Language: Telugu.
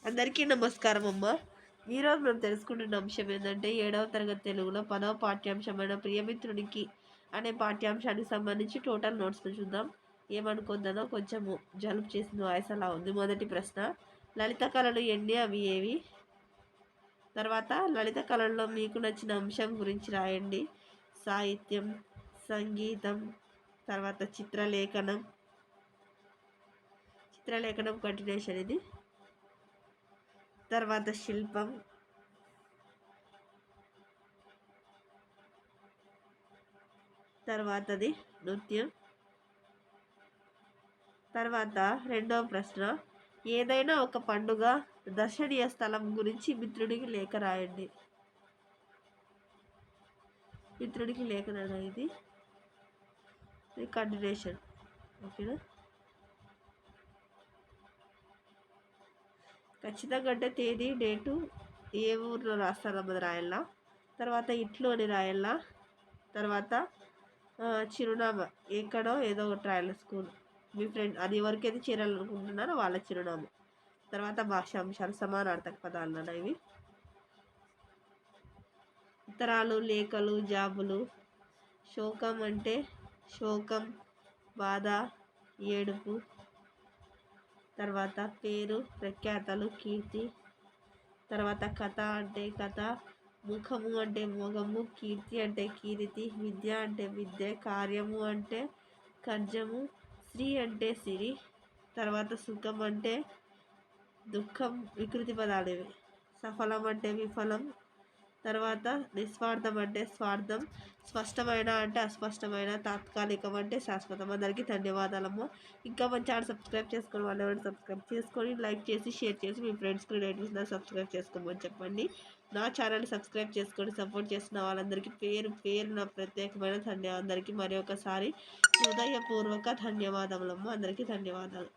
అందరికీ నమస్కారం అమ్మ. ఈరోజు మనం తెలుసుకుంటున్న అంశం ఏంటంటే 7వ తరగతి తెలుగులో 10వ పాఠ్యాంశమైన ప్రియమిత్రునికి అనే పాఠ్యాంశానికి సంబంధించి టోటల్ నోట్స్ను చూద్దాం. ఏమనుకుందానో కొంచెము జలుబు చేసిన వాయిస్ అలా ఉంది. మొదటి ప్రశ్న, లలిత కళలు ఎన్ని, అవి ఏవి? తర్వాత లలిత కళల్లో మీకు నచ్చిన అంశం గురించి రాయండి. సాహిత్యం, సంగీతం, తర్వాత చిత్రలేఖనం కంటిన్యూషన్ ఇది. తర్వాత శిల్పం, తర్వాతది నృత్యం. తర్వాత రెండవ ప్రశ్న, ఏదైనా ఒక పండుగ దర్శనీయ స్థలం గురించి మిత్రుడికి లేఖ రాయండి. మిత్రుడికి లేఖ రాయడం ఇది కంటిన్యూషన్. ఓకేనా? ఖచ్చితంగా అంటే తేదీ, డేటు, ఏ ఊర్లో రాస్తారన్నది రాయాలా. తర్వాత ఇంట్లో అని రాయాలా. తర్వాత చిరునామా ఎక్కడో ఏదో ఒకటి రాయాలి. స్కూల్, మీ ఫ్రెండ్, అది ఎవరికైతే చేరాలనుకుంటున్నారో వాళ్ళ చిరునామా. తర్వాత భాషాంశాలు, సమానార్థక పదాలు అనేవి. ఉత్తరాలు, లేఖలు, జాబులు. శోకం అంటే శోకం, బాధ, ఏడుపు. తర్వాత పేరు, ప్రఖ్యాతలు, కీర్తి. తర్వాత కథ అంటే కథ, ముఖము అంటే మొగము, కీర్తి అంటే కీర్తి, విద్య అంటే విద్య, కార్యము అంటే కర్జము, శ్రీ అంటే సిరి. తర్వాత సుఖం అంటే దుఃఖం, వికృతి పదాలు ఇవి. సఫలం అంటే విఫలం. తర్వాత నిస్వార్థం అంటే స్వార్థం. స్పష్టమైన అంటే అస్పష్టమైన. తాత్కాలికం అంటే శాశ్వతం. అందరికీ ధన్యవాదాలమ్మా. ఇంకా మన ఛానల్ సబ్స్క్రైబ్ చేసుకుని వాళ్ళు ఎవరైనా సబ్స్క్రైబ్ చేసుకొని లైక్ చేసి షేర్ చేసి మీ ఫ్రెండ్స్కి, రిలేటివ్స్ సబ్స్క్రైబ్ చేసుకోమని చెప్పండి. నా ఛానల్ సబ్స్క్రైబ్ చేసుకొని సపోర్ట్ చేసిన వాళ్ళందరికీ పేరు పేరు నా ప్రత్యేకమైన ధన్యవాదాలు. అందరికీ మరి ఒకసారి హృదయపూర్వక ధన్యవాదములమ్మ. అందరికీ ధన్యవాదాలు.